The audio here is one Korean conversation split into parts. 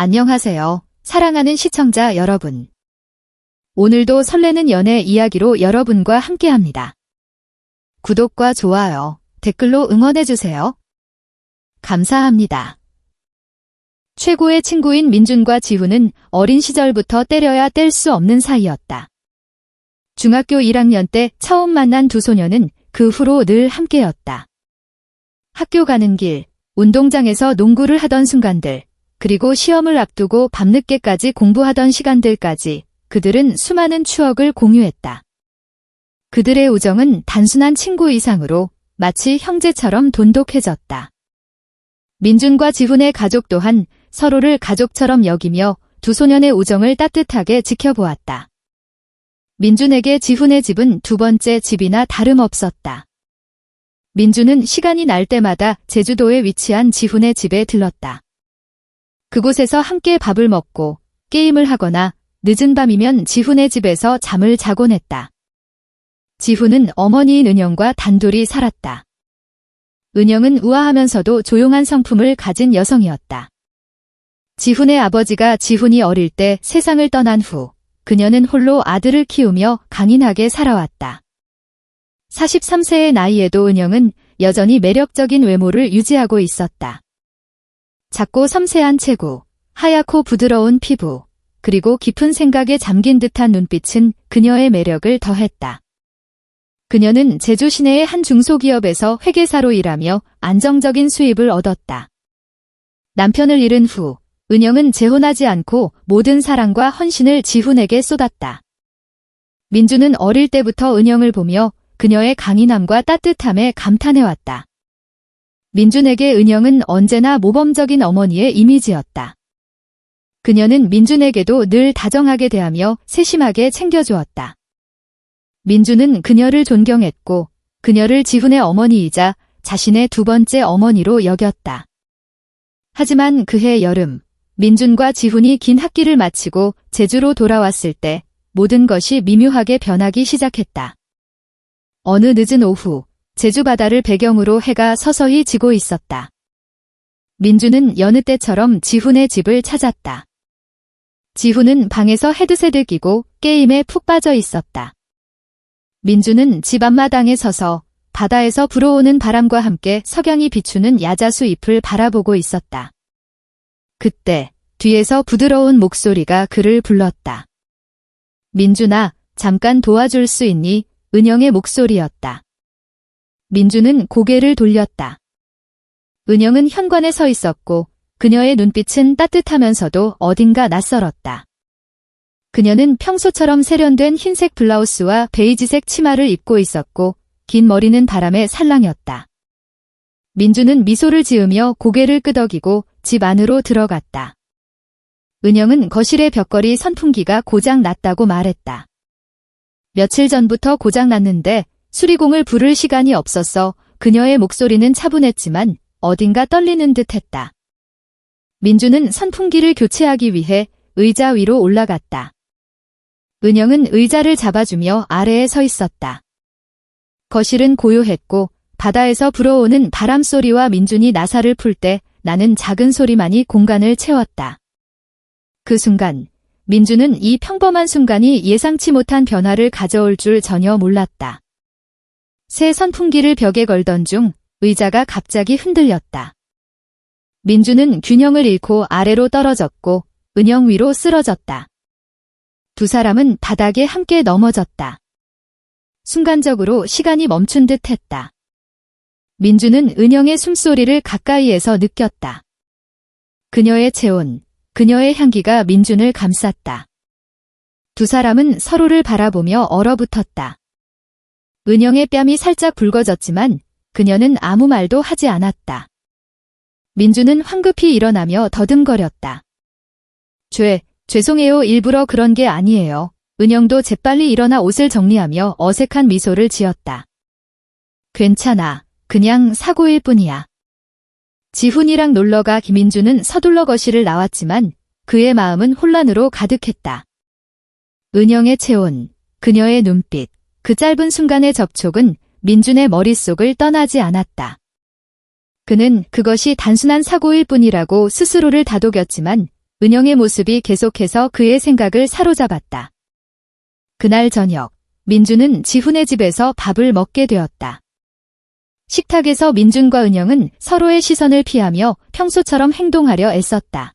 안녕하세요. 사랑하는 시청자 여러분. 오늘도 설레는 연애 이야기로 여러분과 함께합니다. 구독과 좋아요, 댓글로 응원해주세요. 감사합니다. 최고의 친구인 민준과 지훈은 어린 시절부터 때려야 뗄 수 없는 사이였다. 중학교 1학년 때 처음 만난 두 소녀는 그 후로 늘 함께였다. 학교 가는 길, 운동장에서 농구를 하던 순간들, 그리고 시험을 앞두고 밤늦게까지 공부하던 시간들까지 그들은 수많은 추억을 공유했다. 그들의 우정은 단순한 친구 이상으로 마치 형제처럼 돈독해졌다. 민준과 지훈의 가족 또한 서로를 가족처럼 여기며 두 소년의 우정을 따뜻하게 지켜보았다. 민준에게 지훈의 집은 두 번째 집이나 다름없었다. 민준은 시간이 날 때마다 제주도에 위치한 지훈의 집에 들렀다. 그곳에서 함께 밥을 먹고 게임을 하거나 늦은 밤이면 지훈의 집에서 잠을 자곤 했다. 지훈은 어머니인 은영과 단둘이 살았다. 은영은 우아하면서도 조용한 성품을 가진 여성이었다. 지훈의 아버지가 지훈이 어릴 때 세상을 떠난 후 그녀는 홀로 아들을 키우며 강인하게 살아왔다. 43세의 나이에도 은영은 여전히 매력적인 외모를 유지하고 있었다. 작고 섬세한 체구, 하얗고 부드러운 피부, 그리고 깊은 생각에 잠긴 듯한 눈빛은 그녀의 매력을 더했다. 그녀는 제주 시내의 한 중소기업에서 회계사로 일하며 안정적인 수입을 얻었다. 남편을 잃은 후 은영은 재혼하지 않고 모든 사랑과 헌신을 지훈에게 쏟았다. 민준은 어릴 때부터 은영을 보며 그녀의 강인함과 따뜻함에 감탄해왔다. 민준에게 은영은 언제나 모범적인 어머니의 이미지였다. 그녀는 민준에게도 늘 다정하게 대하며 세심하게 챙겨주었다. 민준은 그녀를 존경했고 그녀를 지훈의 어머니이자 자신의 두 번째 어머니로 여겼다. 하지만 그해 여름, 민준과 지훈이 긴 학기를 마치고 제주로 돌아왔을 때 모든 것이 미묘하게 변하기 시작했다. 어느 늦은 오후, 제주 바다를 배경으로 해가 서서히 지고 있었다. 민준은 여느 때처럼 지훈의 집을 찾았다. 지훈은 방에서 헤드셋을 끼고 게임에 푹 빠져 있었다. 민준은 집 앞마당에 서서 바다에서 불어오는 바람과 함께 석양이 비추는 야자수 잎을 바라보고 있었다. 그때 뒤에서 부드러운 목소리가 그를 불렀다. 민준아, 잠깐 도와줄 수 있니? 은영의 목소리였다. 민준은 고개를 돌렸다. 은영은 현관에 서 있었고 그녀의 눈빛은 따뜻하면서도 어딘가 낯설었다. 그녀는 평소처럼 세련된 흰색 블라우스와 베이지색 치마를 입고 있었고 긴 머리는 바람에 살랑였다. 민준은 미소를 지으며 고개를 끄덕이고 집 안으로 들어갔다. 은영은 거실의 벽걸이 선풍기가 고장 났다고 말했다. 며칠 전부터 고장 났는데 수리공을 부를 시간이 없어서 그녀의 목소리는 차분했지만 어딘가 떨리는 듯했다. 민준은 선풍기를 교체하기 위해 의자 위로 올라갔다. 은영은 의자를 잡아주며 아래에 서 있었다. 거실은 고요했고 바다에서 불어오는 바람소리와 민준이 나사를 풀 때 나는 작은 소리만이 공간을 채웠다. 그 순간 민준은 이 평범한 순간이 예상치 못한 변화를 가져올 줄 전혀 몰랐다. 새 선풍기를 벽에 걸던 중 의자가 갑자기 흔들렸다. 민준은 균형을 잃고 아래로 떨어졌고 은영 위로 쓰러졌다. 두 사람은 바닥에 함께 넘어졌다. 순간적으로 시간이 멈춘 듯 했다. 민준은 은영의 숨소리를 가까이에서 느꼈다. 그녀의 체온, 그녀의 향기가 민준을 감쌌다. 두 사람은 서로를 바라보며 얼어붙었다. 은영의 뺨이 살짝 붉어졌지만 그녀는 아무 말도 하지 않았다. 민준은 황급히 일어나며 더듬거렸다. 죄송해요. 일부러 그런 게 아니에요. 은영도 재빨리 일어나 옷을 정리하며 어색한 미소를 지었다. 괜찮아. 그냥 사고일 뿐이야. 지훈이랑 놀러가 김민준은 서둘러 거실을 나왔지만 그의 마음은 혼란으로 가득했다. 은영의 체온, 그녀의 눈빛, 그 짧은 순간의 접촉은 민준의 머릿속을 떠나지 않았다. 그는 그것이 단순한 사고일 뿐이라고 스스로를 다독였지만 은영의 모습이 계속해서 그의 생각을 사로잡았다. 그날 저녁, 민주는 지훈의 집에서 밥을 먹게 되었다. 식탁에서 민준과 은영은 서로의 시선을 피하며 평소처럼 행동하려 애썼다.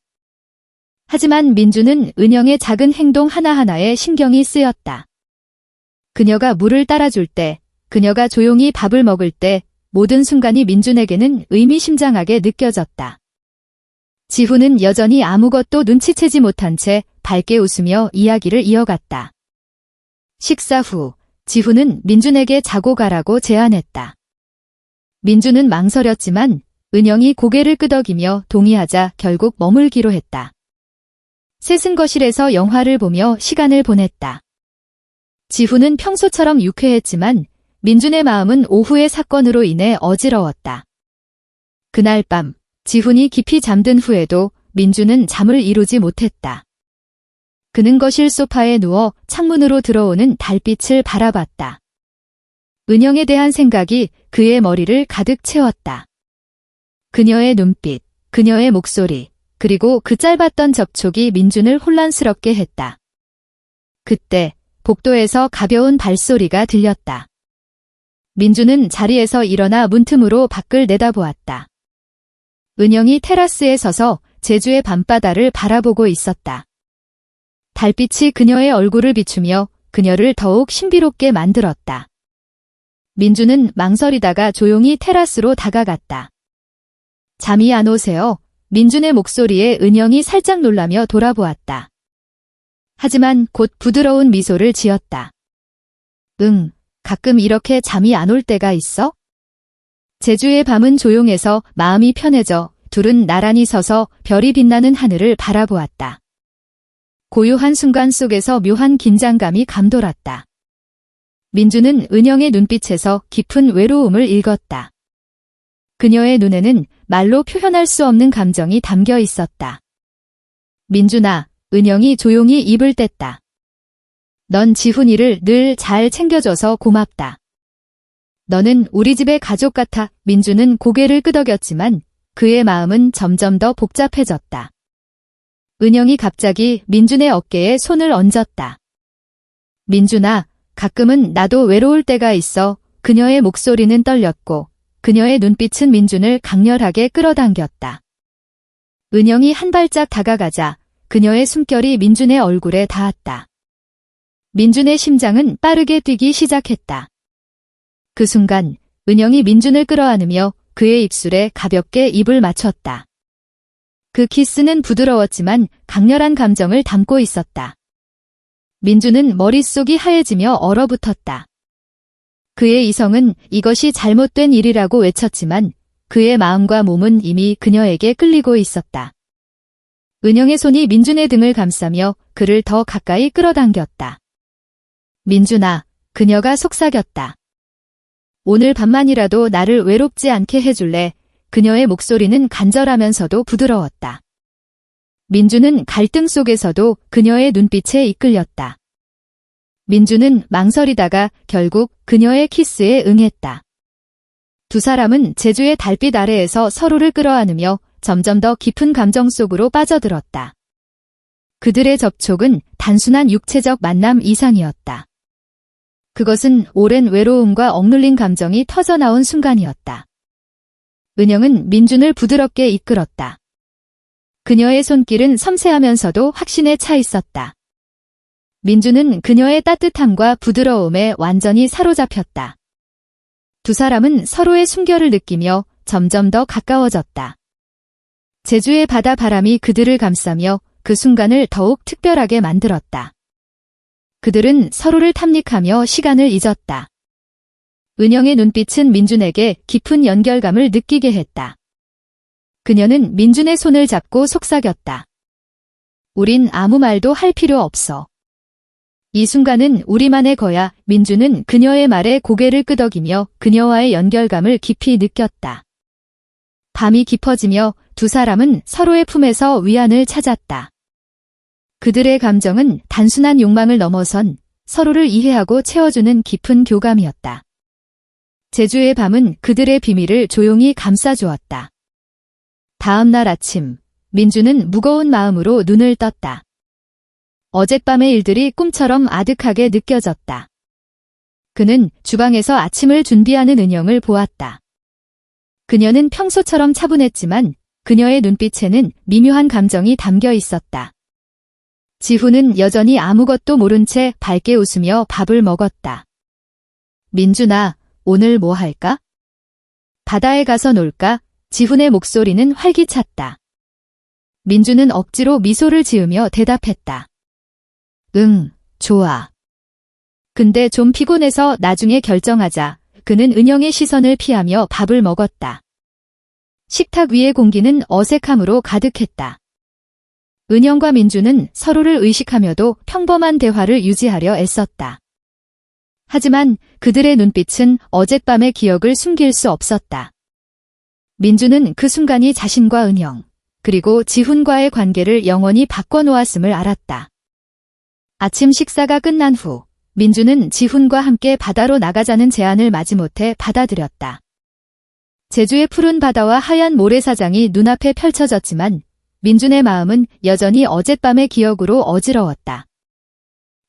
하지만 민주는 은영의 작은 행동 하나하나에 신경이 쓰였다. 그녀가 물을 따라줄 때, 그녀가 조용히 밥을 먹을 때 모든 순간이 민준에게는 의미심장하게 느껴졌다. 지훈은 여전히 아무것도 눈치채지 못한 채 밝게 웃으며 이야기를 이어갔다. 식사 후 지훈은 민준에게 자고 가라고 제안했다. 민준은 망설였지만 은영이 고개를 끄덕이며 동의하자 결국 머물기로 했다. 셋은 거실에서 영화를 보며 시간을 보냈다. 지훈은 평소처럼 유쾌했지만 민준의 마음은 오후의 사건으로 인해 어지러웠다. 그날 밤 지훈이 깊이 잠든 후에도 민준은 잠을 이루지 못했다. 그는 거실 소파에 누워 창문으로 들어오는 달빛을 바라봤다. 은영에 대한 생각이 그의 머리를 가득 채웠다. 그녀의 눈빛, 그녀의 목소리, 그리고 그 짧았던 접촉이 민준을 혼란스럽게 했다. 그때 복도에서 가벼운 발소리가 들렸다. 민준은 자리에서 일어나 문틈으로 밖을 내다보았다. 은영이 테라스에 서서 제주의 밤바다를 바라보고 있었다. 달빛이 그녀의 얼굴을 비추며 그녀를 더욱 신비롭게 만들었다. 민준은 망설이다가 조용히 테라스로 다가갔다. 잠이 안 오세요? 민준의 목소리에 은영이 살짝 놀라며 돌아보았다. 하지만 곧 부드러운 미소를 지었다. 응, 가끔 이렇게 잠이 안 올 때가 있어? 제주의 밤은 조용해서 마음이 편해져 둘은 나란히 서서 별이 빛나는 하늘을 바라보았다. 고요한 순간 속에서 묘한 긴장감이 감돌았다. 민준은 은영의 눈빛에서 깊은 외로움을 읽었다. 그녀의 눈에는 말로 표현할 수 없는 감정이 담겨 있었다. 민준아, 은영이 조용히 입을 뗐다. 넌 지훈이를 늘 잘 챙겨줘서 고맙다. 너는 우리 집의 가족 같아. 민준은 고개를 끄덕였지만 그의 마음은 점점 더 복잡해졌다. 은영이 갑자기 민준의 어깨에 손을 얹었다. 민준아, 가끔은 나도 외로울 때가 있어. 그녀의 목소리는 떨렸고 그녀의 눈빛은 민준을 강렬하게 끌어당겼다. 은영이 한 발짝 다가가자 그녀의 숨결이 민준의 얼굴에 닿았다. 민준의 심장은 빠르게 뛰기 시작했다. 그 순간 은영이 민준을 끌어안으며 그의 입술에 가볍게 입을 맞췄다. 그 키스는 부드러웠지만 강렬한 감정을 담고 있었다. 민준은 머릿속이 하얘지며 얼어붙었다. 그의 이성은 이것이 잘못된 일이라고 외쳤지만 그의 마음과 몸은 이미 그녀에게 끌리고 있었다. 은영의 손이 민준의 등을 감싸며 그를 더 가까이 끌어당겼다. 민준아, 그녀가 속삭였다. 오늘 밤만이라도 나를 외롭지 않게 해줄래? 그녀의 목소리는 간절하면서도 부드러웠다. 민준은 갈등 속에서도 그녀의 눈빛에 이끌렸다. 민준은 망설이다가 결국 그녀의 키스에 응했다. 두 사람은 제주의 달빛 아래에서 서로를 끌어안으며 점점 더 깊은 감정 속으로 빠져들었다. 그들의 접촉은 단순한 육체적 만남 이상이었다. 그것은 오랜 외로움과 억눌린 감정이 터져나온 순간이었다. 은영은 민준을 부드럽게 이끌었다. 그녀의 손길은 섬세하면서도 확신에 차 있었다. 민준은 그녀의 따뜻함과 부드러움에 완전히 사로잡혔다. 두 사람은 서로의 숨결을 느끼며 점점 더 가까워졌다. 제주의 바다 바람이 그들을 감싸며 그 순간을 더욱 특별하게 만들었다. 그들은 서로를 탐닉하며 시간을 잊었다. 은영의 눈빛은 민준에게 깊은 연결감을 느끼게 했다. 그녀는 민준의 손을 잡고 속삭였다. 우린 아무 말도 할 필요 없어. 이 순간은 우리만의 거야. 민준은 그녀의 말에 고개를 끄덕이며 그녀와의 연결감을 깊이 느꼈다. 밤이 깊어지며 두 사람은 서로의 품에서 위안을 찾았다. 그들의 감정은 단순한 욕망을 넘어선 서로를 이해하고 채워주는 깊은 교감이었다. 제주의 밤은 그들의 비밀을 조용히 감싸주었다. 다음 날 아침, 민주는 무거운 마음으로 눈을 떴다. 어젯밤의 일들이 꿈처럼 아득하게 느껴졌다. 그는 주방에서 아침을 준비하는 은영을 보았다. 그녀는 평소처럼 차분했지만 그녀의 눈빛에는 미묘한 감정이 담겨 있었다. 지훈은 여전히 아무것도 모른 채 밝게 웃으며 밥을 먹었다. 민준아, 오늘 뭐 할까? 바다에 가서 놀까? 지훈의 목소리는 활기찼다. 민준은 억지로 미소를 지으며 대답했다. 응, 좋아. 근데 좀 피곤해서 나중에 결정하자. 그는 은영의 시선을 피하며 밥을 먹었다. 식탁 위의 공기는 어색함으로 가득했다. 은영과 민주는 서로를 의식하며도 평범한 대화를 유지하려 애썼다. 하지만 그들의 눈빛은 어젯밤의 기억을 숨길 수 없었다. 민주는 그 순간이 자신과 은영, 그리고 지훈과의 관계를 영원히 바꿔놓았음을 알았다. 아침 식사가 끝난 후 민주는 지훈과 함께 바다로 나가자는 제안을 마지못해 받아들였다. 제주의 푸른 바다와 하얀 모래사장이 눈앞에 펼쳐졌지만 민준의 마음은 여전히 어젯밤의 기억으로 어지러웠다.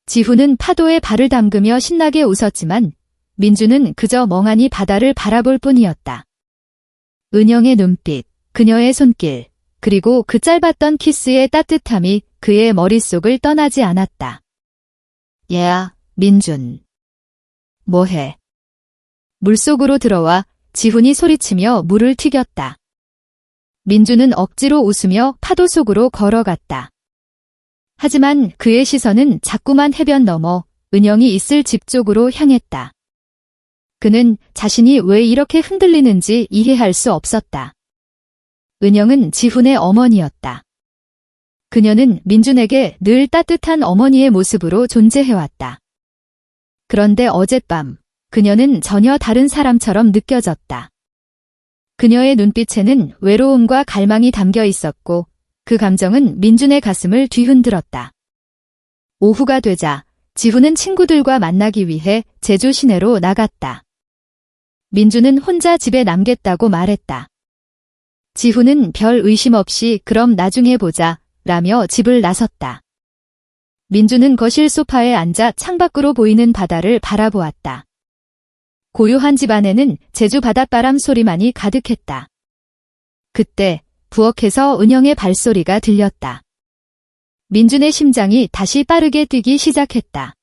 지훈은 파도에 발을 담그며 신나게 웃었지만 민주는 그저 멍하니 바다를 바라볼 뿐이었다. 은영의 눈빛, 그녀의 손길, 그리고 그 짧았던 키스의 따뜻함이 그의 머릿속을 떠나지 않았다. 얘야, 민준. 뭐해? 물속으로 들어와 지훈이 소리치며 물을 튀겼다. 민준은 억지로 웃으며 파도 속으로 걸어갔다. 하지만 그의 시선은 자꾸만 해변 너머 은영이 있을 집 쪽으로 향했다. 그는 자신이 왜 이렇게 흔들리는지 이해할 수 없었다. 은영은 지훈의 어머니였다. 그녀는 민준에게 늘 따뜻한 어머니의 모습으로 존재해왔다. 그런데 어젯밤 그녀는 전혀 다른 사람처럼 느껴졌다. 그녀의 눈빛에는 외로움과 갈망이 담겨 있었고 그 감정은 민준의 가슴을 뒤흔들었다. 오후가 되자 지훈은 친구들과 만나기 위해 제주 시내로 나갔다. 민준은 혼자 집에 남겠다고 말했다. 지훈은 별 의심 없이 그럼 나중에 보자 라며 집을 나섰다. 민준은 거실 소파에 앉아 창밖으로 보이는 바다를 바라보았다. 고요한 집 안에는 제주 바닷바람 소리만이 가득했다. 그때 부엌에서 은영의 발소리가 들렸다. 민준의 심장이 다시 빠르게 뛰기 시작했다.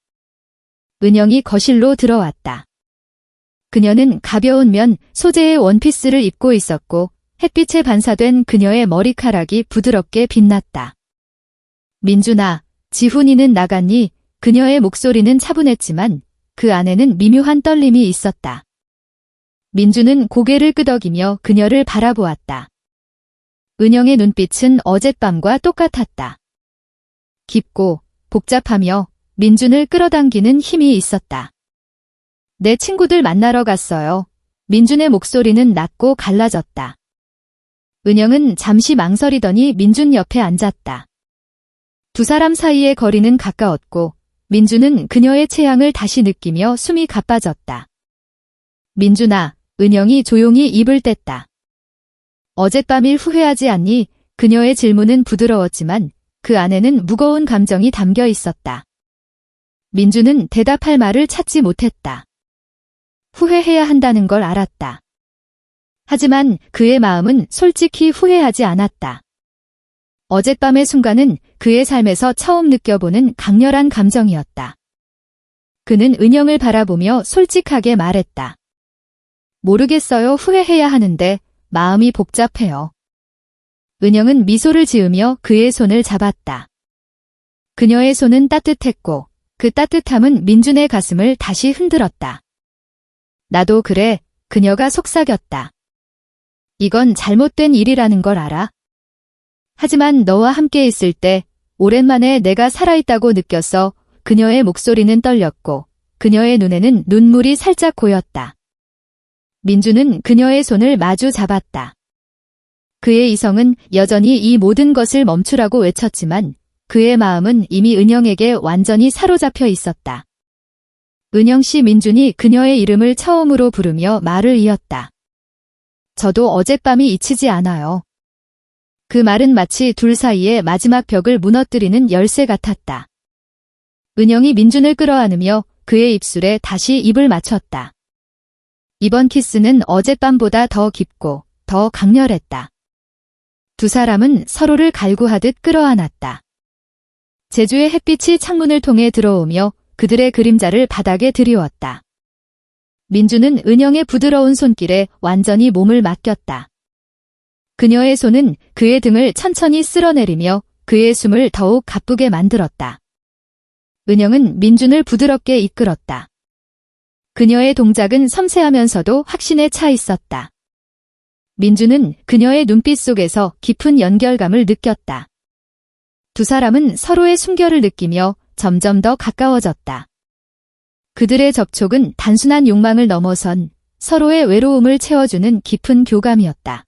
은영이 거실로 들어왔다. 그녀는 가벼운 면 소재의 원피스를 입고 있었고 햇빛에 반사된 그녀의 머리카락이 부드럽게 빛났다. 민준아, 지훈이는 나갔니? 그녀의 목소리는 차분했지만 그 안에는 미묘한 떨림이 있었다. 민준은 고개를 끄덕이며 그녀를 바라보았다. 은영의 눈빛은 어젯밤과 똑같았다. 깊고 복잡하며 민준을 끌어당기는 힘이 있었다. 내 친구들 만나러 갔어요. 민준의 목소리는 낮고 갈라졌다. 은영은 잠시 망설이더니 민준 옆에 앉았다. 두 사람 사이의 거리는 가까웠고 민준은 그녀의 체향을 다시 느끼며 숨이 가빠졌다. 민준아, 은영이 조용히 입을 뗐다. 어젯밤일 후회하지 않니? 그녀의 질문은 부드러웠지만 그 안에는 무거운 감정이 담겨 있었다. 민준은 대답할 말을 찾지 못했다. 후회해야 한다는 걸 알았다. 하지만 그의 마음은 솔직히 후회하지 않았다. 어젯밤의 순간은 그의 삶에서 처음 느껴보는 강렬한 감정이었다. 그는 은영을 바라보며 솔직하게 말했다. 모르겠어요. 후회해야 하는데 마음이 복잡해요. 은영은 미소를 지으며 그의 손을 잡았다. 그녀의 손은 따뜻했고 그 따뜻함은 민준의 가슴을 다시 흔들었다. 나도 그래. 그녀가 속삭였다. 이건 잘못된 일이라는 걸 알아. 하지만 너와 함께 있을 때 오랜만에 내가 살아있다고 느꼈어. 그녀의 목소리는 떨렸고 그녀의 눈에는 눈물이 살짝 고였다. 민준은 그녀의 손을 마주 잡았다. 그의 이성은 여전히 이 모든 것을 멈추라고 외쳤지만 그의 마음은 이미 은영에게 완전히 사로잡혀 있었다. 은영 씨. 민준이 그녀의 이름을 처음으로 부르며 말을 이었다. 저도 어젯밤이 잊히지 않아요. 그 말은 마치 둘 사이의 마지막 벽을 무너뜨리는 열쇠 같았다. 은영이 민준을 끌어안으며 그의 입술에 다시 입을 맞췄다. 이번 키스는 어젯밤보다 더 깊고 더 강렬했다. 두 사람은 서로를 갈구하듯 끌어안았다. 제주의 햇빛이 창문을 통해 들어오며 그들의 그림자를 바닥에 드리웠다. 민주는 은영의 부드러운 손길에 완전히 몸을 맡겼다. 그녀의 손은 그의 등을 천천히 쓸어내리며 그의 숨을 더욱 가쁘게 만들었다. 은영은 민준을 부드럽게 이끌었다. 그녀의 동작은 섬세하면서도 확신에 차 있었다. 민준은 그녀의 눈빛 속에서 깊은 연결감을 느꼈다. 두 사람은 서로의 숨결을 느끼며 점점 더 가까워졌다. 그들의 접촉은 단순한 욕망을 넘어선 서로의 외로움을 채워주는 깊은 교감이었다.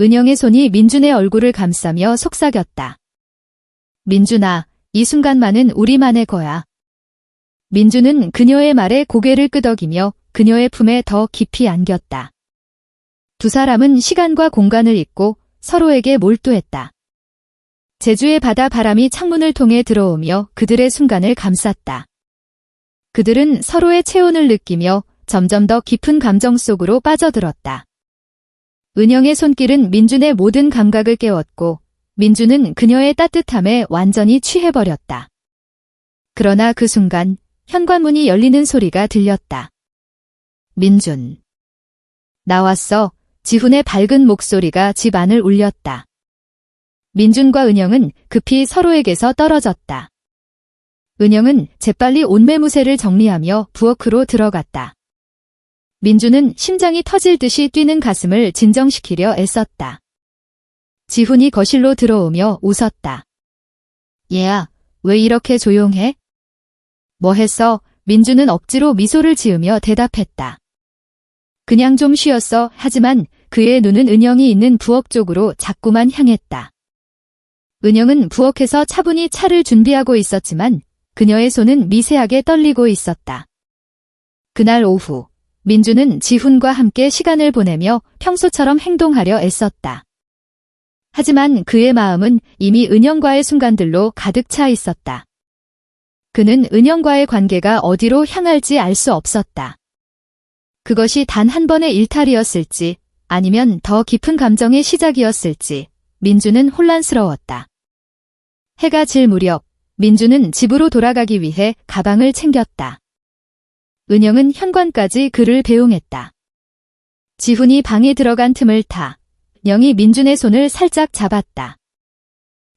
은영의 손이 민준의 얼굴을 감싸며 속삭였다. 민준아, 이 순간만은 우리만의 거야. 민준은 그녀의 말에 고개를 끄덕이며 그녀의 품에 더 깊이 안겼다. 두 사람은 시간과 공간을 잊고 서로에게 몰두했다. 제주의 바다 바람이 창문을 통해 들어오며 그들의 순간을 감쌌다. 그들은 서로의 체온을 느끼며 점점 더 깊은 감정 속으로 빠져들었다. 은영의 손길은 민준의 모든 감각을 깨웠고 민준은 그녀의 따뜻함에 완전히 취해버렸다. 그러나 그 순간 현관문이 열리는 소리가 들렸다. 민준. 나왔어. 지훈의 밝은 목소리가 집 안을 울렸다. 민준과 은영은 급히 서로에게서 떨어졌다. 은영은 재빨리 옷매무새를 정리하며 부엌으로 들어갔다. 민준은 심장이 터질 듯이 뛰는 가슴을 진정시키려 애썼다. 지훈이 거실로 들어오며 웃었다. 얘야, 왜 이렇게 조용해? 뭐 했어? 민준은 억지로 미소를 지으며 대답했다. 그냥 좀 쉬었어. 하지만 그의 눈은 은영이 있는 부엌 쪽으로 자꾸만 향했다. 은영은 부엌에서 차분히 차를 준비하고 있었지만 그녀의 손은 미세하게 떨리고 있었다. 그날 오후, 민준은 지훈과 함께 시간을 보내며 평소처럼 행동하려 애썼다. 하지만 그의 마음은 이미 은영과의 순간들로 가득 차 있었다. 그는 은영과의 관계가 어디로 향할지 알 수 없었다. 그것이 단 한 번의 일탈이었을지 아니면 더 깊은 감정의 시작이었을지 민준은 혼란스러웠다. 해가 질 무렵 민준은 집으로 돌아가기 위해 가방을 챙겼다. 은영은 현관까지 그를 배웅했다. 지훈이 방에 들어간 틈을 타 은영이 민준의 손을 살짝 잡았다.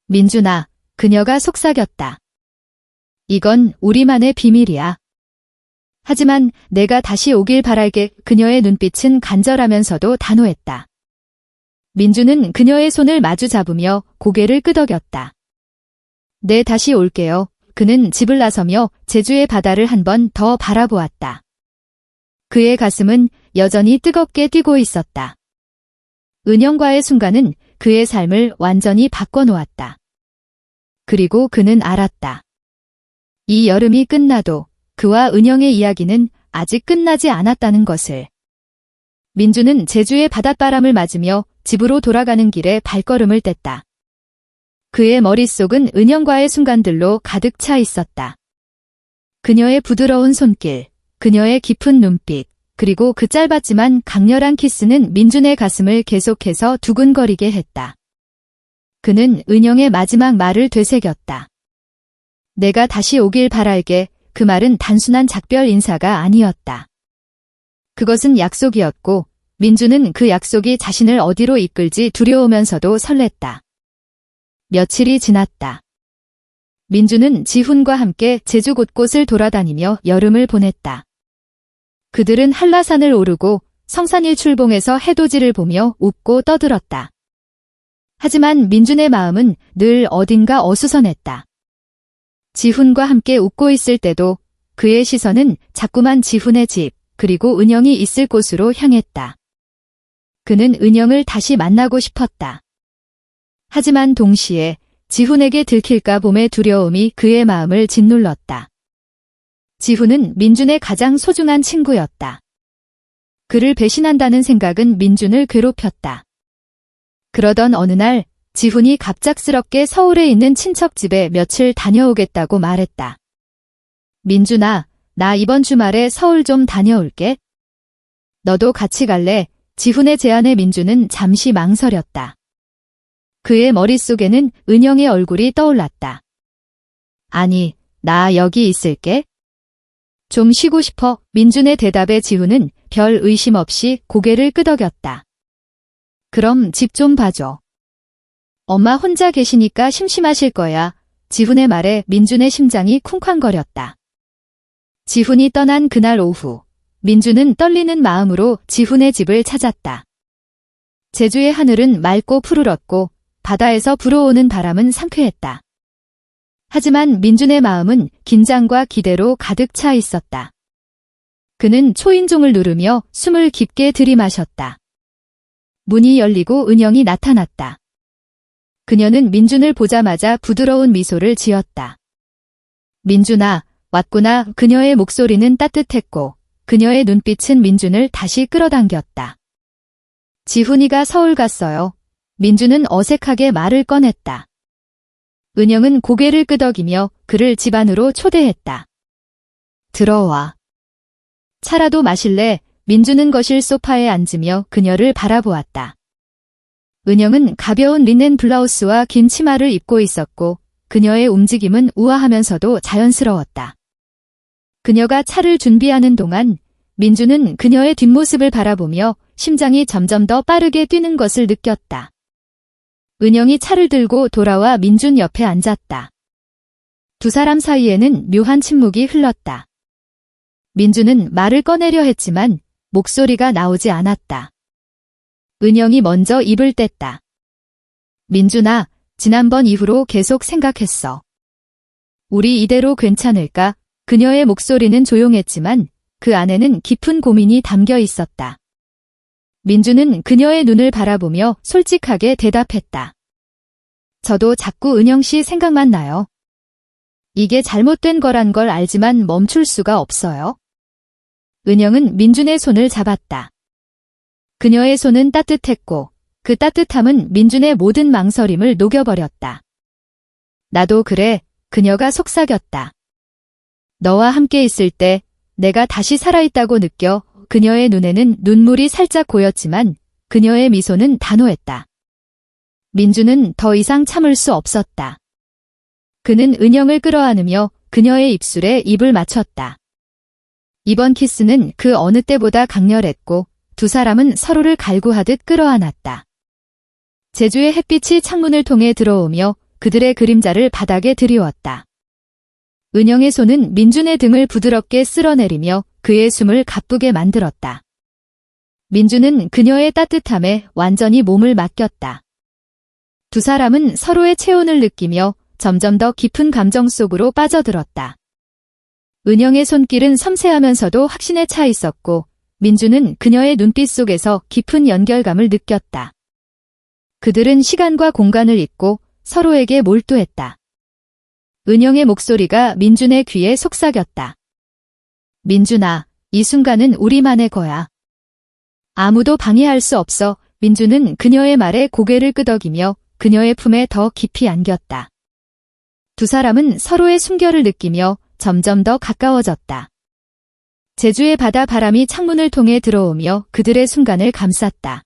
민준아, 그녀가 속삭였다. 이건 우리만의 비밀이야. 하지만 내가 다시 오길 바랄게. 그녀의 눈빛은 간절하면서도 단호했다. 민준은 그녀의 손을 마주 잡으며 고개를 끄덕였다. 네, 다시 올게요. 그는 집을 나서며 제주의 바다를 한 번 더 바라보았다. 그의 가슴은 여전히 뜨겁게 뛰고 있었다. 은영과의 순간은 그의 삶을 완전히 바꿔놓았다. 그리고 그는 알았다. 이 여름이 끝나도 그와 은영의 이야기는 아직 끝나지 않았다는 것을. 민준은 제주의 바닷바람을 맞으며 집으로 돌아가는 길에 발걸음을 뗐다. 그의 머릿속은 은영과의 순간들로 가득 차 있었다. 그녀의 부드러운 손길, 그녀의 깊은 눈빛, 그리고 그 짧았지만 강렬한 키스는 민준의 가슴을 계속해서 두근거리게 했다. 그는 은영의 마지막 말을 되새겼다. 내가 다시 오길 바랄게. 그 말은 단순한 작별 인사가 아니었다. 그것은 약속이었고 민준은 그 약속이 자신을 어디로 이끌지 두려우면서도 설렜다. 며칠이 지났다. 민준은 지훈과 함께 제주 곳곳을 돌아다니며 여름을 보냈다. 그들은 한라산을 오르고 성산일출봉에서 해돋이를 보며 웃고 떠들었다. 하지만 민준의 마음은 늘 어딘가 어수선했다. 지훈과 함께 웃고 있을 때도 그의 시선은 자꾸만 지훈의 집, 그리고 은영이 있을 곳으로 향했다. 그는 은영을 다시 만나고 싶었다. 하지만 동시에 지훈에게 들킬까 봄의 두려움이 그의 마음을 짓눌렀다. 지훈은 민준의 가장 소중한 친구였다. 그를 배신한다는 생각은 민준을 괴롭혔다. 그러던 어느 날 지훈이 갑작스럽게 서울에 있는 친척 집에 며칠 다녀오겠다고 말했다. 민준아, 나 이번 주말에 서울 좀 다녀올게. 너도 같이 갈래? 지훈의 제안에 민준은 잠시 망설였다. 그의 머릿속에는 은영의 얼굴이 떠올랐다. 아니, 나 여기 있을게. 좀 쉬고 싶어. 민준의 대답에 지훈은 별 의심 없이 고개를 끄덕였다. 그럼 집 좀 봐줘. 엄마 혼자 계시니까 심심하실 거야. 지훈의 말에 민준의 심장이 쿵쾅거렸다. 지훈이 떠난 그날 오후, 민준은 떨리는 마음으로 지훈의 집을 찾았다. 제주의 하늘은 맑고 푸르렀고 바다에서 불어오는 바람은 상쾌했다. 하지만 민준의 마음은 긴장과 기대로 가득 차 있었다. 그는 초인종을 누르며 숨을 깊게 들이마셨다. 문이 열리고 은영이 나타났다. 그녀는 민준을 보자마자 부드러운 미소를 지었다. 민준아, 왔구나. 그녀의 목소리는 따뜻했고 그녀의 눈빛은 민준을 다시 끌어당겼다. 지훈이가 서울 갔어요. 민준은 어색하게 말을 꺼냈다. 은영은 고개를 끄덕이며 그를 집 안으로 초대했다. 들어와. 차라도 마실래? 민준은 거실 소파에 앉으며 그녀를 바라보았다. 은영은 가벼운 리넨 블라우스와 긴 치마를 입고 있었고 그녀의 움직임은 우아하면서도 자연스러웠다. 그녀가 차를 준비하는 동안 민준은 그녀의 뒷모습을 바라보며 심장이 점점 더 빠르게 뛰는 것을 느꼈다. 은영이 차를 들고 돌아와 민준 옆에 앉았다. 두 사람 사이에는 묘한 침묵이 흘렀다. 민준은 말을 꺼내려 했지만 목소리가 나오지 않았다. 은영이 먼저 입을 뗐다. 민준아, 지난번 이후로 계속 생각했어. 우리 이대로 괜찮을까? 그녀의 목소리는 조용했지만 그 안에는 깊은 고민이 담겨 있었다. 민준은 그녀의 눈을 바라보며 솔직하게 대답했다. 저도 자꾸 은영 씨 생각만 나요. 이게 잘못된 거란 걸 알지만 멈출 수가 없어요. 은영은 민준의 손을 잡았다. 그녀의 손은 따뜻했고 그 따뜻함은 민준의 모든 망설임을 녹여버렸다. 나도 그래. 그녀가 속삭였다. 너와 함께 있을 때 내가 다시 살아있다고 느껴. 그녀의 눈에는 눈물이 살짝 고였지만 그녀의 미소는 단호했다. 민준은 더 이상 참을 수 없었다. 그는 은영을 끌어안으며 그녀의 입술에 입을 맞췄다. 이번 키스는 그 어느 때보다 강렬했고 두 사람은 서로를 갈구하듯 끌어안았다. 제주의 햇빛이 창문을 통해 들어오며 그들의 그림자를 바닥에 드리웠다. 은영의 손은 민준의 등을 부드럽게 쓸어내리며 그의 숨을 가쁘게 만들었다. 민준은 그녀의 따뜻함에 완전히 몸을 맡겼다. 두 사람은 서로의 체온을 느끼며 점점 더 깊은 감정 속으로 빠져들었다. 은영의 손길은 섬세하면서도 확신에 차 있었고 민준은 그녀의 눈빛 속에서 깊은 연결감을 느꼈다. 그들은 시간과 공간을 잊고 서로에게 몰두했다. 은영의 목소리가 민준의 귀에 속삭였다. 민준아, 이 순간은 우리만의 거야. 아무도 방해할 수 없어. 민준은 그녀의 말에 고개를 끄덕이며 그녀의 품에 더 깊이 안겼다. 두 사람은 서로의 숨결을 느끼며 점점 더 가까워졌다. 제주의 바다 바람이 창문을 통해 들어오며 그들의 순간을 감쌌다.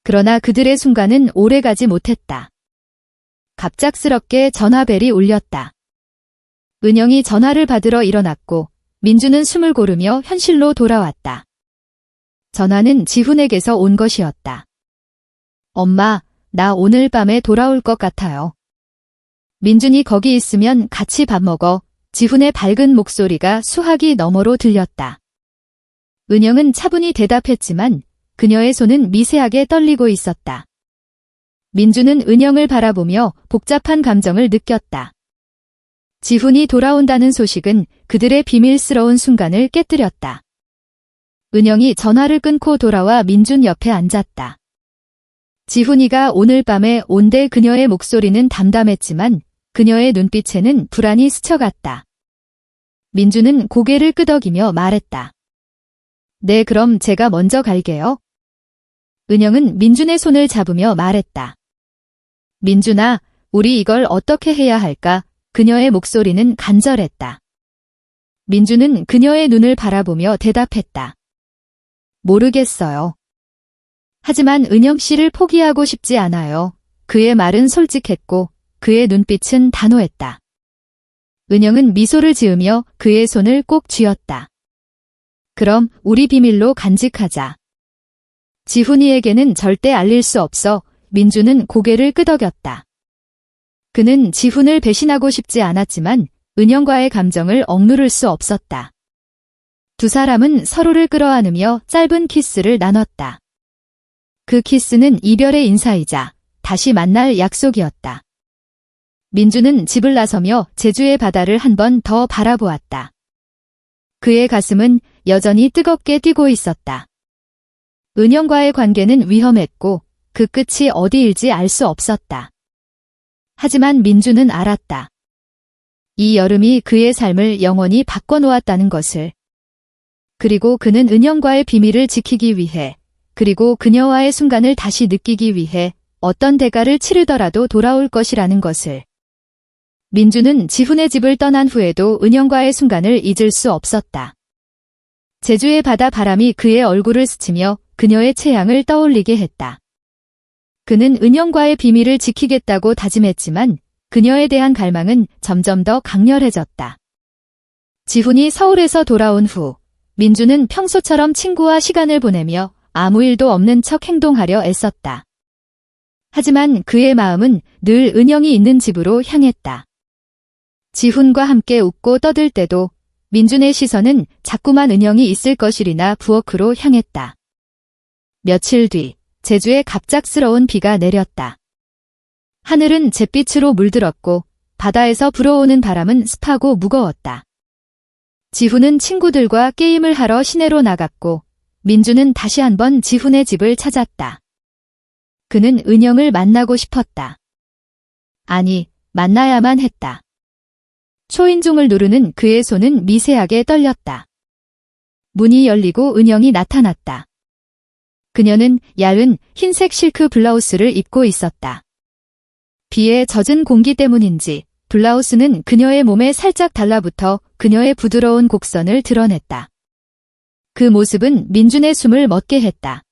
그러나 그들의 순간은 오래가지 못했다. 갑작스럽게 전화벨이 울렸다. 은영이 전화를 받으러 일어났고 민준은 숨을 고르며 현실로 돌아왔다. 전화는 지훈에게서 온 것이었다. 엄마, 나 오늘 밤에 돌아올 것 같아요. 민준이 거기 있으면 같이 밥 먹어. 지훈의 밝은 목소리가 수화기 너머로 들렸다. 은영은 차분히 대답했지만 그녀의 손은 미세하게 떨리고 있었다. 민준은 은영을 바라보며 복잡한 감정을 느꼈다. 지훈이 돌아온다는 소식은 그들의 비밀스러운 순간을 깨뜨렸다. 은영이 전화를 끊고 돌아와 민준 옆에 앉았다. 지훈이가 오늘 밤에 온대. 그녀의 목소리는 담담했지만 그녀의 눈빛에는 불안이 스쳐갔다. 민준은 고개를 끄덕이며 말했다. 네, 그럼 제가 먼저 갈게요. 은영은 민준의 손을 잡으며 말했다. 민준아, 우리 이걸 어떻게 해야 할까? 그녀의 목소리는 간절했다. 민준은 그녀의 눈을 바라보며 대답했다. 모르겠어요. 하지만 은영 씨를 포기하고 싶지 않아요. 그의 말은 솔직했고 그의 눈빛은 단호했다. 은영은 미소를 지으며 그의 손을 꼭 쥐었다. 그럼 우리 비밀로 간직하자. 지훈이에게는 절대 알릴 수 없어. 민준은 고개를 끄덕였다. 그는 지훈을 배신하고 싶지 않았지만 은영과의 감정을 억누를 수 없었다. 두 사람은 서로를 끌어안으며 짧은 키스를 나눴다. 그 키스는 이별의 인사이자 다시 만날 약속이었다. 민준은 집을 나서며 제주의 바다를 한 번 더 바라보았다. 그의 가슴은 여전히 뜨겁게 뛰고 있었다. 은영과의 관계는 위험했고 그 끝이 어디일지 알 수 없었다. 하지만 민준은 알았다. 이 여름이 그의 삶을 영원히 바꿔놓았다는 것을. 그리고 그는 은영과의 비밀을 지키기 위해, 그리고 그녀와의 순간을 다시 느끼기 위해 어떤 대가를 치르더라도 돌아올 것이라는 것을. 민준은 지훈의 집을 떠난 후에도 은영과의 순간을 잊을 수 없었다. 제주의 바다 바람이 그의 얼굴을 스치며 그녀의 체향을 떠올리게 했다. 그는 은영과의 비밀을 지키겠다고 다짐했지만 그녀에 대한 갈망은 점점 더 강렬해졌다. 지훈이 서울에서 돌아온 후 민준은 평소처럼 친구와 시간을 보내며 아무 일도 없는 척 행동하려 애썼다. 하지만 그의 마음은 늘 은영이 있는 집으로 향했다. 지훈과 함께 웃고 떠들 때도 민준의 시선은 자꾸만 은영이 있을 것이리나 부엌으로 향했다. 며칠 뒤 제주에 갑작스러운 비가 내렸다. 하늘은 잿빛으로 물들었고 바다에서 불어오는 바람은 습하고 무거웠다. 지훈은 친구들과 게임을 하러 시내로 나갔고 민준은 다시 한번 지훈의 집을 찾았다. 그는 은영을 만나고 싶었다. 아니, 만나야만 했다. 초인종을 누르는 그의 손은 미세하게 떨렸다. 문이 열리고 은영이 나타났다. 그녀는 얇은 흰색 실크 블라우스를 입고 있었다. 비에 젖은 공기 때문인지 블라우스는 그녀의 몸에 살짝 달라붙어 그녀의 부드러운 곡선을 드러냈다. 그 모습은 민준의 숨을 멎게 했다.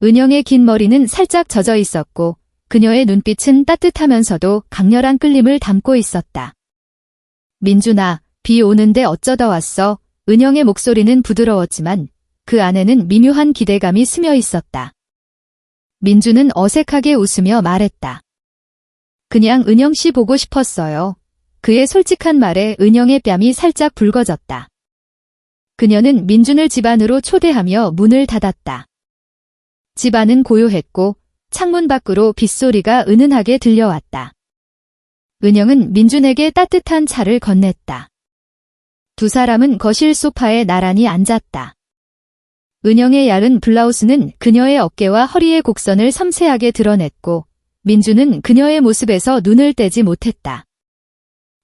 은영의 긴 머리는 살짝 젖어 있었고 그녀의 눈빛은 따뜻하면서도 강렬한 끌림을 담고 있었다. 민준아, 비 오는데 어쩌다 왔어? 은영의 목소리는 부드러웠지만 그 안에는 미묘한 기대감이 스며 있었다. 민준은 어색하게 웃으며 말했다. 그냥 은영 씨 보고 싶었어요. 그의 솔직한 말에 은영의 뺨이 살짝 붉어졌다. 그녀는 민준을 집 안으로 초대하며 문을 닫았다. 집 안은 고요했고 창문 밖으로 빗소리가 은은하게 들려왔다. 은영은 민준에게 따뜻한 차를 건넸다. 두 사람은 거실 소파에 나란히 앉았다. 은영의 얇은 블라우스는 그녀의 어깨와 허리의 곡선을 섬세하게 드러냈고 민준은 그녀의 모습에서 눈을 떼지 못했다.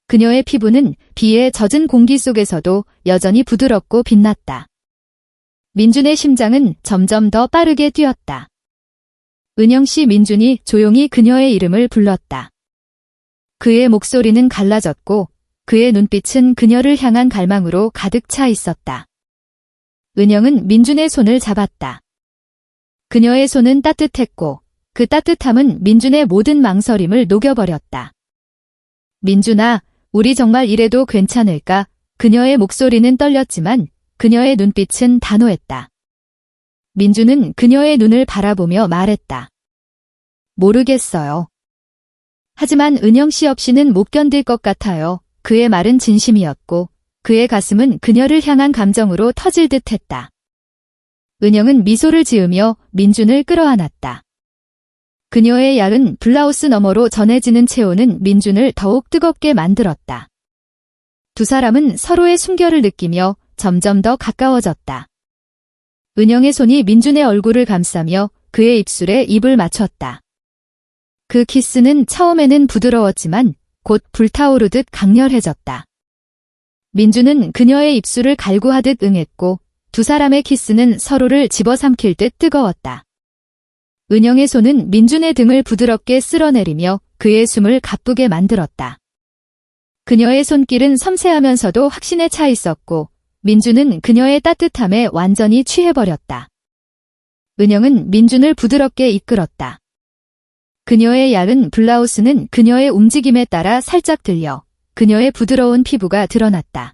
그녀의 피부는 비에 젖은 공기 속에서도 여전히 부드럽고 빛났다. 민준의 심장은 점점 더 빠르게 뛰었다. 은영 씨. 민준이 조용히 그녀의 이름을 불렀다. 그의 목소리는 갈라졌고 그의 눈빛은 그녀를 향한 갈망으로 가득 차 있었다. 은영은 민준의 손을 잡았다. 그녀의 손은 따뜻했고 그 따뜻함은 민준의 모든 망설임을 녹여버렸다. 민준아, 우리 정말 이래도 괜찮을까? 그녀의 목소리는 떨렸지만 그녀의 눈빛은 단호했다. 민준은 그녀의 눈을 바라보며 말했다. 모르겠어요. 하지만 은영 씨 없이는 못 견딜 것 같아요. 그의 말은 진심이었고 그의 가슴은 그녀를 향한 감정으로 터질 듯 했다. 은영은 미소를 지으며 민준을 끌어안았다. 그녀의 얇은 블라우스 너머로 전해지는 체온은 민준을 더욱 뜨겁게 만들었다. 두 사람은 서로의 숨결을 느끼며 점점 더 가까워졌다. 은영의 손이 민준의 얼굴을 감싸며 그의 입술에 입을 맞췄다. 그 키스는 처음에는 부드러웠지만 곧 불타오르듯 강렬해졌다. 민준은 그녀의 입술을 갈구하듯 응했고 두 사람의 키스는 서로를 집어삼킬 듯 뜨거웠다. 은영의 손은 민준의 등을 부드럽게 쓸어내리며 그의 숨을 가쁘게 만들었다. 그녀의 손길은 섬세하면서도 확신에 차 있었고 민준은 그녀의 따뜻함에 완전히 취해버렸다. 은영은 민준을 부드럽게 이끌었다. 그녀의 얇은 블라우스는 그녀의 움직임에 따라 살짝 들려 그녀의 부드러운 피부가 드러났다.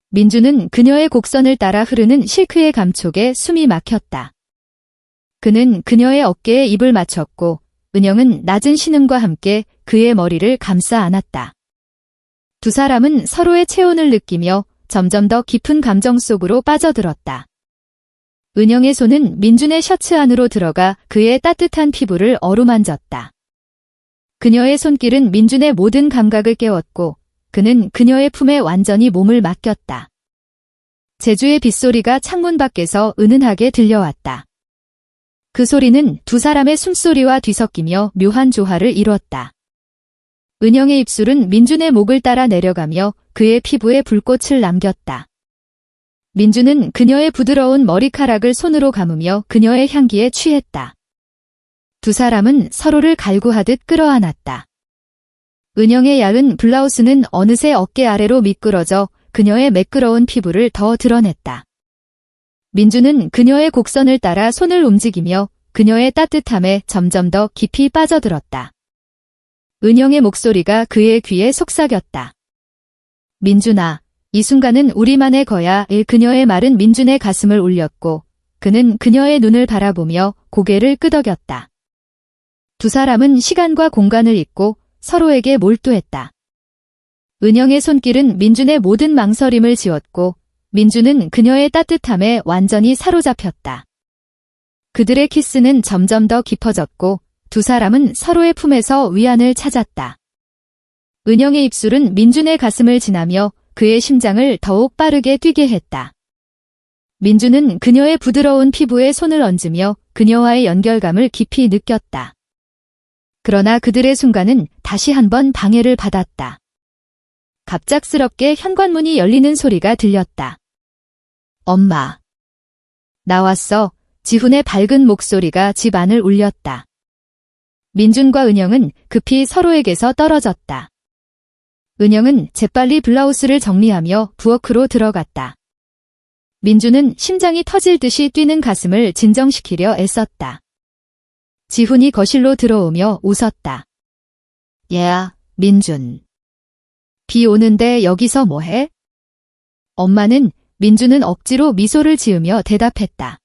민준은 그녀의 곡선을 따라 흐르는 실크의 감촉에 숨이 막혔다. 그는 그녀의 어깨에 입을 맞췄고 은영은 낮은 신음과 함께 그의 머리를 감싸 안았다. 두 사람은 서로의 체온을 느끼며 점점 더 깊은 감정 속으로 빠져들었다. 은영의 손은 민준의 셔츠 안으로 들어가 그의 따뜻한 피부를 어루만졌다. 그녀의 손길은 민준의 모든 감각을 깨웠고 그는 그녀의 품에 완전히 몸을 맡겼다. 제주의 빗소리가 창문 밖에서 은은하게 들려왔다. 그 소리는 두 사람의 숨소리와 뒤섞이며 묘한 조화를 이루었다. 은영의 입술은 민준의 목을 따라 내려가며 그의 피부에 불꽃을 남겼다. 민준은 그녀의 부드러운 머리카락을 손으로 감으며 그녀의 향기에 취했다. 두 사람은 서로를 갈구하듯 끌어안았다. 은영의 얇은 블라우스는 어느새 어깨 아래로 미끄러져 그녀의 매끄러운 피부를 더 드러냈다. 민준은 그녀의 곡선을 따라 손을 움직이며 그녀의 따뜻함에 점점 더 깊이 빠져들었다. 은영의 목소리가 그의 귀에 속삭였다. 민준아, 이 순간은 우리만의 거야. 그녀의 말은 민준의 가슴을 울렸고 그는 그녀의 눈을 바라보며 고개를 끄덕였다. 두 사람은 시간과 공간을 잊고 서로에게 몰두했다. 은영의 손길은 민준의 모든 망설임을 지웠고 민준은 그녀의 따뜻함에 완전히 사로잡혔다. 그들의 키스는 점점 더 깊어졌고 두 사람은 서로의 품에서 위안을 찾았다. 은영의 입술은 민준의 가슴을 지나며 그의 심장을 더욱 빠르게 뛰게 했다. 민준은 그녀의 부드러운 피부에 손을 얹으며 그녀와의 연결감을 깊이 느꼈다. 그러나 그들의 순간은 다시 한번 방해를 받았다. 갑작스럽게 현관문이 열리는 소리가 들렸다. 엄마. 나왔어. 지훈의 밝은 목소리가 집 안을 울렸다. 민준과 은영은 급히 서로에게서 떨어졌다. 은영은 재빨리 블라우스를 정리하며 부엌으로 들어갔다. 민준은 심장이 터질 듯이 뛰는 가슴을 진정시키려 애썼다. 지훈이 거실로 들어오며 웃었다. 얘야, 민준. 비 오는데 여기서 뭐해? 엄마는 민준은 억지로 미소를 지으며 대답했다.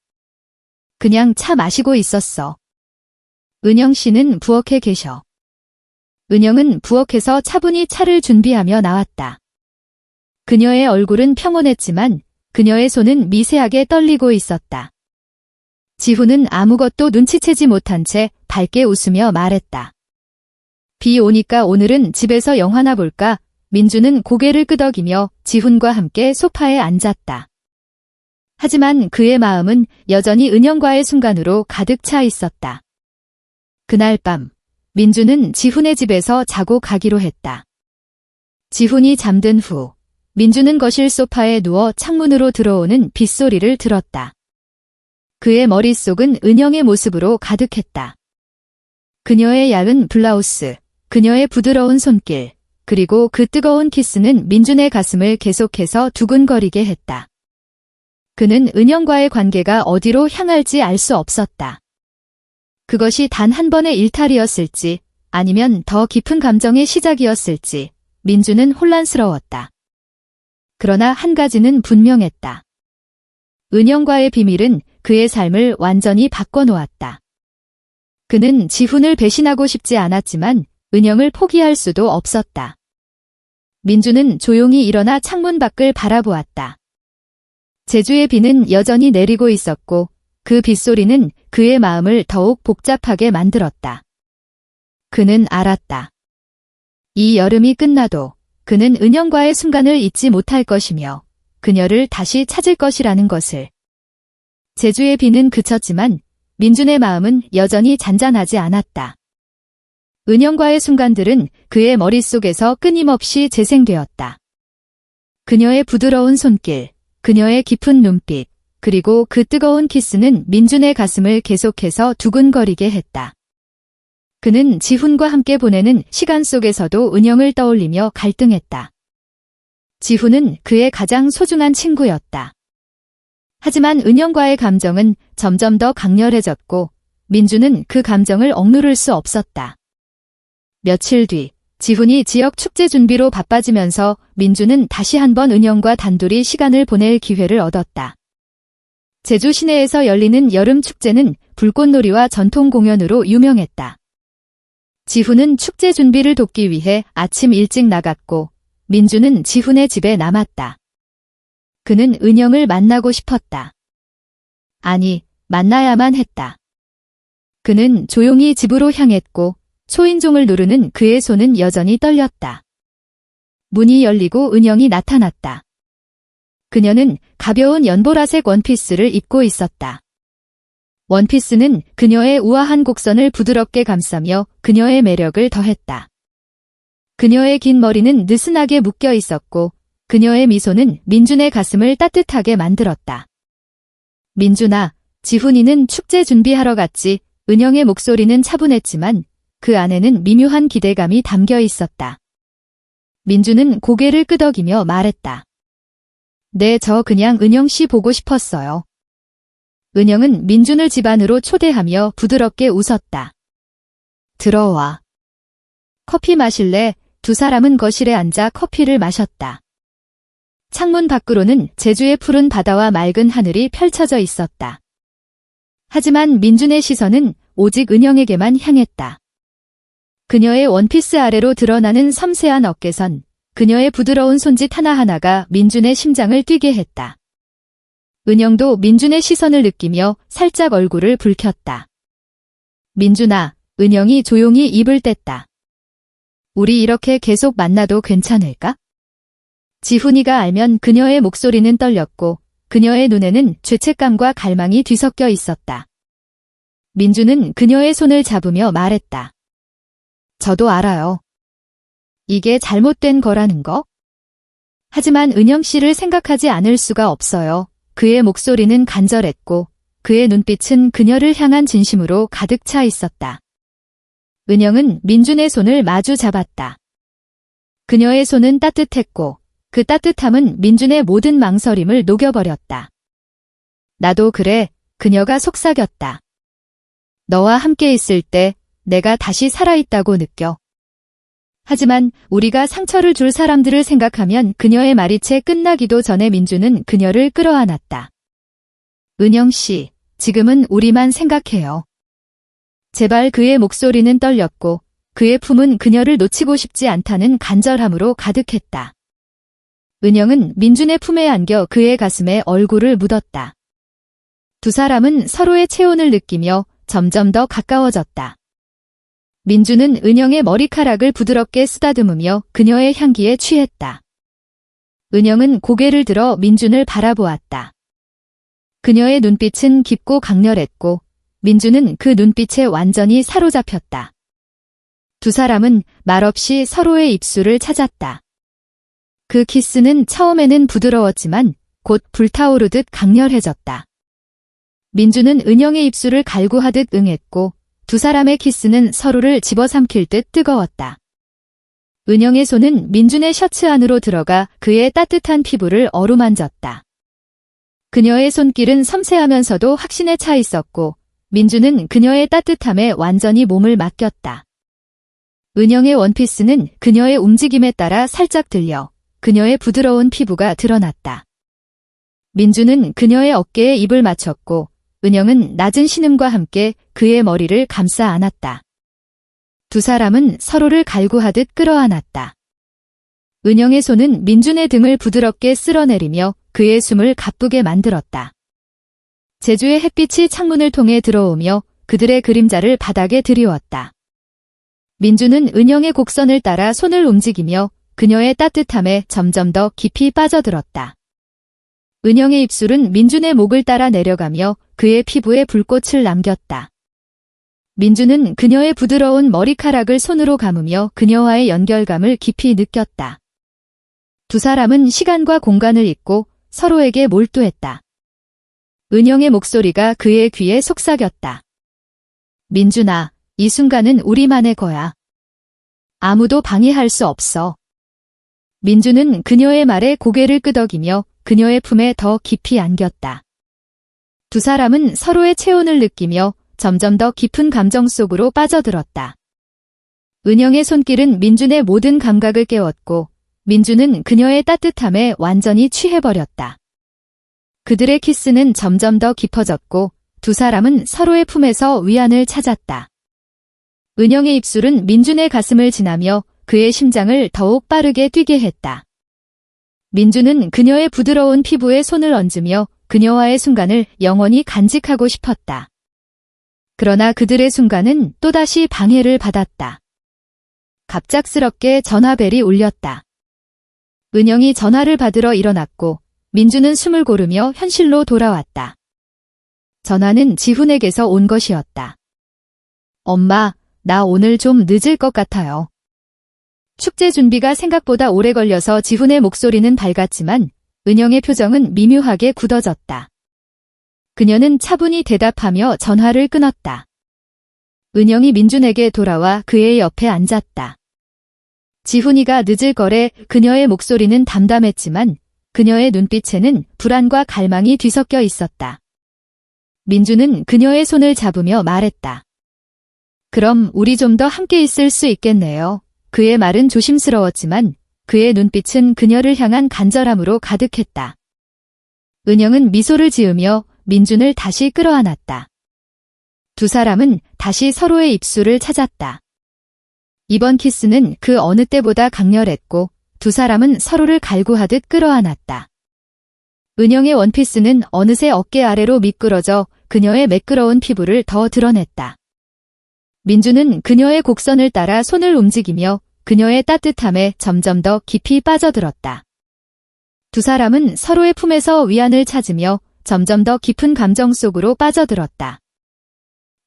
그냥 차 마시고 있었어. 은영 씨는 부엌에 계셔. 은영은 부엌에서 차분히 차를 준비하며 나왔다. 그녀의 얼굴은 평온했지만 그녀의 손은 미세하게 떨리고 있었다. 지훈은 아무것도 눈치채지 못한 채 밝게 웃으며 말했다. 비 오니까 오늘은 집에서 영화나 볼까? 민준은 고개를 끄덕이며 지훈과 함께 소파에 앉았다. 하지만 그의 마음은 여전히 은영과의 순간으로 가득 차 있었다. 그날 밤, 민준은 지훈의 집에서 자고 가기로 했다. 지훈이 잠든 후, 민준은 거실 소파에 누워 창문으로 들어오는 빗소리를 들었다. 그의 머릿속은 은영의 모습으로 가득했다. 그녀의 얇은 블라우스, 그녀의 부드러운 손길, 그리고 그 뜨거운 키스는 민준의 가슴을 계속해서 두근거리게 했다. 그는 은영과의 관계가 어디로 향할지 알 수 없었다. 그것이 단 한 번의 일탈이었을지 아니면 더 깊은 감정의 시작이었을지 민준은 혼란스러웠다. 그러나 한 가지는 분명했다. 은영과의 비밀은 그의 삶을 완전히 바꿔놓았다. 그는 지훈을 배신하고 싶지 않았지만 은영을 포기할 수도 없었다. 민준은 조용히 일어나 창문 밖을 바라보았다. 제주의 비는 여전히 내리고 있었고 그 빗소리는 그의 마음을 더욱 복잡하게 만들었다. 그는 알았다. 이 여름이 끝나도 그는 은영과의 순간을 잊지 못할 것이며 그녀를 다시 찾을 것이라는 것을. 제주의 비는 그쳤지만 민준의 마음은 여전히 잔잔하지 않았다. 은영과의 순간들은 그의 머릿속에서 끊임없이 재생되었다. 그녀의 부드러운 손길, 그녀의 깊은 눈빛, 그리고 그 뜨거운 키스는 민준의 가슴을 계속해서 두근거리게 했다. 그는 지훈과 함께 보내는 시간 속에서도 은영을 떠올리며 갈등했다. 지훈은 그의 가장 소중한 친구였다. 하지만 은영과의 감정은 점점 더 강렬해졌고 민준은 그 감정을 억누를 수 없었다. 며칠 뒤 지훈이 지역 축제 준비로 바빠지면서 민준은 다시 한번 은영과 단둘이 시간을 보낼 기회를 얻었다. 제주 시내에서 열리는 여름 축제는 불꽃놀이와 전통 공연으로 유명했다. 지훈은 축제 준비를 돕기 위해 아침 일찍 나갔고 민준은 지훈의 집에 남았다. 그는 은영을 만나고 싶었다. 아니, 만나야만 했다. 그는 조용히 집으로 향했고 초인종을 누르는 그의 손은 여전히 떨렸다. 문이 열리고 은영이 나타났다. 그녀는 가벼운 연보라색 원피스를 입고 있었다. 원피스는 그녀의 우아한 곡선을 부드럽게 감싸며 그녀의 매력을 더했다. 그녀의 긴 머리는 느슨하게 묶여 있었고 그녀의 미소는 민준의 가슴을 따뜻하게 만들었다. 민준아, 지훈이는 축제 준비하러 갔지. 은영의 목소리는 차분했지만 그 안에는 미묘한 기대감이 담겨 있었다. 민준은 고개를 끄덕이며 말했다. 네, 저 그냥 은영 씨 보고 싶었어요. 은영은 민준을 집 안으로 초대하며 부드럽게 웃었다. 들어와. 커피 마실래? 두 사람은 거실에 앉아 커피를 마셨다. 창문 밖으로는 제주의 푸른 바다와 맑은 하늘이 펼쳐져 있었다. 하지만 민준의 시선은 오직 은영에게만 향했다. 그녀의 원피스 아래로 드러나는 섬세한 어깨선, 그녀의 부드러운 손짓 하나하나가 민준의 심장을 뛰게 했다. 은영도 민준의 시선을 느끼며 살짝 얼굴을 붉혔다. 민준아, 은영이 조용히 입을 뗐다. 우리 이렇게 계속 만나도 괜찮을까? 지훈이가 알면 그녀의 목소리는 떨렸고 그녀의 눈에는 죄책감과 갈망이 뒤섞여 있었다. 민준은 그녀의 손을 잡으며 말했다. 저도 알아요. 이게 잘못된 거라는 거? 하지만 은영 씨를 생각하지 않을 수가 없어요. 그의 목소리는 간절했고 그의 눈빛은 그녀를 향한 진심으로 가득 차 있었다. 은영은 민준의 손을 마주 잡았다. 그녀의 손은 따뜻했고 그 따뜻함은 민준의 모든 망설임을 녹여버렸다. 나도 그래, 그녀가 속삭였다. 너와 함께 있을 때 내가 다시 살아있다고 느껴. 하지만 우리가 상처를 줄 사람들을 생각하면 그녀의 말이 채 끝나기도 전에 민준은 그녀를 끌어안았다. 은영 씨, 지금은 우리만 생각해요. 제발. 그의 목소리는 떨렸고 그의 품은 그녀를 놓치고 싶지 않다는 간절함으로 가득했다. 은영은 민준의 품에 안겨 그의 가슴에 얼굴을 묻었다. 두 사람은 서로의 체온을 느끼며 점점 더 가까워졌다. 민준은 은영의 머리카락을 부드럽게 쓰다듬으며 그녀의 향기에 취했다. 은영은 고개를 들어 민준을 바라보았다. 그녀의 눈빛은 깊고 강렬했고 민준은 그 눈빛에 완전히 사로잡혔다. 두 사람은 말없이 서로의 입술을 찾았다. 그 키스는 처음에는 부드러웠지만 곧 불타오르듯 강렬해졌다. 민준은 은영의 입술을 갈구하듯 응했고 두 사람의 키스는 서로를 집어삼킬 듯 뜨거웠다. 은영의 손은 민준의 셔츠 안으로 들어가 그의 따뜻한 피부를 어루만졌다. 그녀의 손길은 섬세하면서도 확신에 차 있었고 민준은 그녀의 따뜻함에 완전히 몸을 맡겼다. 은영의 원피스는 그녀의 움직임에 따라 살짝 들려 그녀의 부드러운 피부가 드러났다. 민준은 그녀의 어깨에 입을 맞췄고 은영은 낮은 신음과 함께 그의 머리를 감싸 안았다. 두 사람은 서로를 갈구하듯 끌어안았다. 은영의 손은 민준의 등을 부드럽게 쓸어내리며 그의 숨을 가쁘게 만들었다. 제주의 햇빛이 창문을 통해 들어오며 그들의 그림자를 바닥에 드리웠다. 민준은 은영의 곡선을 따라 손을 움직이며 그녀의 따뜻함에 점점 더 깊이 빠져들었다. 은영의 입술은 민준의 목을 따라 내려가며 그의 피부에 불꽃을 남겼다. 민준은 그녀의 부드러운 머리카락을 손으로 감으며 그녀와의 연결감을 깊이 느꼈다. 두 사람은 시간과 공간을 잊고 서로에게 몰두했다. 은영의 목소리가 그의 귀에 속삭였다. 민준아, 이 순간은 우리만의 거야. 아무도 방해할 수 없어. 민준은 그녀의 말에 고개를 끄덕이며 그녀의 품에 더 깊이 안겼다. 두 사람은 서로의 체온을 느끼며 점점 더 깊은 감정 속으로 빠져들었다. 은영의 손길은 민준의 모든 감각을 깨웠고 민준은 그녀의 따뜻함에 완전히 취해버렸다. 그들의 키스는 점점 더 깊어졌고 두 사람은 서로의 품에서 위안을 찾았다. 은영의 입술은 민준의 가슴을 지나며 그의 심장을 더욱 빠르게 뛰게 했다. 민준은 그녀의 부드러운 피부에 손을 얹으며 그녀와의 순간을 영원히 간직하고 싶었다. 그러나 그들의 순간은 또다시 방해를 받았다. 갑작스럽게 전화벨이 울렸다. 은영이 전화를 받으러 일어났고 민준은 숨을 고르며 현실로 돌아왔다. 전화는 지훈에게서 온 것이었다. 엄마, 나 오늘 좀 늦을 것 같아요. 축제 준비가 생각보다 오래 걸려서 지훈의 목소리는 밝았지만 은영의 표정은 미묘하게 굳어졌다. 그녀는 차분히 대답하며 전화를 끊었다. 은영이 민준에게 돌아와 그의 옆에 앉았다. 지훈이가 늦을 거래. 그녀의 목소리는 담담했지만 그녀의 눈빛에는 불안과 갈망이 뒤섞여 있었다. 민준은 그녀의 손을 잡으며 말했다. 그럼 우리 좀 더 함께 있을 수 있겠네요. 그의 말은 조심스러웠지만 그의 눈빛은 그녀를 향한 간절함으로 가득했다. 은영은 미소를 지으며 민준을 다시 끌어안았다. 두 사람은 다시 서로의 입술을 찾았다. 이번 키스는 그 어느 때보다 강렬했고 두 사람은 서로를 갈구하듯 끌어안았다. 은영의 원피스는 어느새 어깨 아래로 미끄러져 그녀의 매끄러운 피부를 더 드러냈다. 민준은 그녀의 곡선을 따라 손을 움직이며 그녀의 따뜻함에 점점 더 깊이 빠져들었다. 두 사람은 서로의 품에서 위안을 찾으며 점점 더 깊은 감정 속으로 빠져들었다.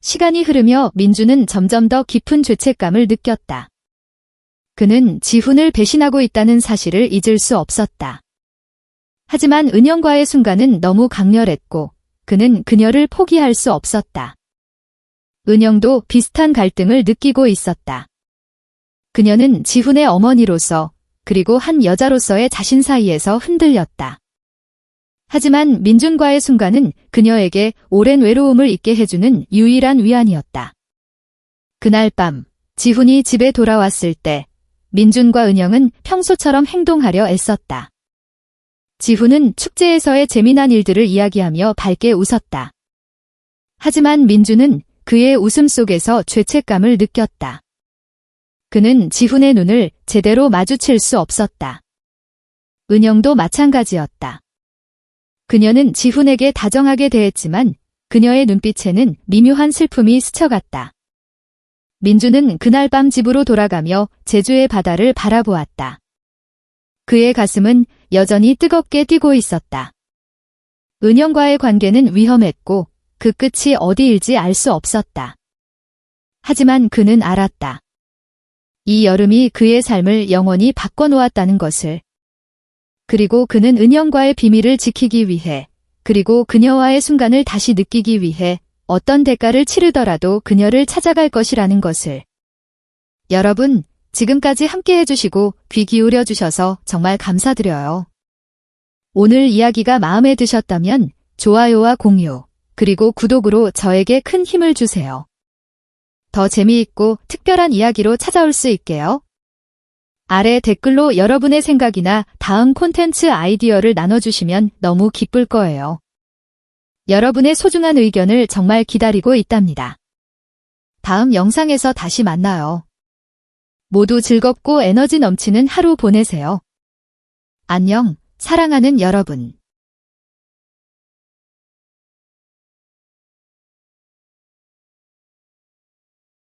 시간이 흐르며 민준은 점점 더 깊은 죄책감을 느꼈다. 그는 지훈을 배신하고 있다는 사실을 잊을 수 없었다. 하지만 은영과의 순간은 너무 강렬했고 그는 그녀를 포기할 수 없었다. 은영도 비슷한 갈등을 느끼고 있었다. 그녀는 지훈의 어머니로서 그리고 한 여자로서의 자신 사이에서 흔들렸다. 하지만 민준과의 순간은 그녀에게 오랜 외로움을 잊게 해주는 유일한 위안이었다. 그날 밤 지훈이 집에 돌아왔을 때 민준과 은영은 평소처럼 행동하려 애썼다. 지훈은 축제에서의 재미난 일들을 이야기하며 밝게 웃었다. 하지만 민준은 그의 웃음 속에서 죄책감을 느꼈다. 그는 지훈의 눈을 제대로 마주칠 수 없었다. 은영도 마찬가지였다. 그녀는 지훈에게 다정하게 대했지만 그녀의 눈빛에는 미묘한 슬픔이 스쳐갔다. 민준은 그날 밤 집으로 돌아가며 제주의 바다를 바라보았다. 그의 가슴은 여전히 뜨겁게 뛰고 있었다. 은영과의 관계는 위험했고 그 끝이 어디일지 알 수 없었다. 하지만 그는 알았다. 이 여름이 그의 삶을 영원히 바꿔놓았다는 것을. 그리고 그는 은영과의 비밀을 지키기 위해, 그리고 그녀와의 순간을 다시 느끼기 위해 어떤 대가를 치르더라도 그녀를 찾아갈 것이라는 것을. 여러분, 지금까지 함께 해주시고 귀 기울여 주셔서 정말 감사드려요. 오늘 이야기가 마음에 드셨다면 좋아요와 공유, 그리고 구독으로 저에게 큰 힘을 주세요. 더 재미있고 특별한 이야기로 찾아올 수 있게요. 아래 댓글로 여러분의 생각이나 다음 콘텐츠 아이디어를 나눠주시면 너무 기쁠 거예요. 여러분의 소중한 의견을 정말 기다리고 있답니다. 다음 영상에서 다시 만나요. 모두 즐겁고 에너지 넘치는 하루 보내세요. 안녕, 사랑하는 여러분.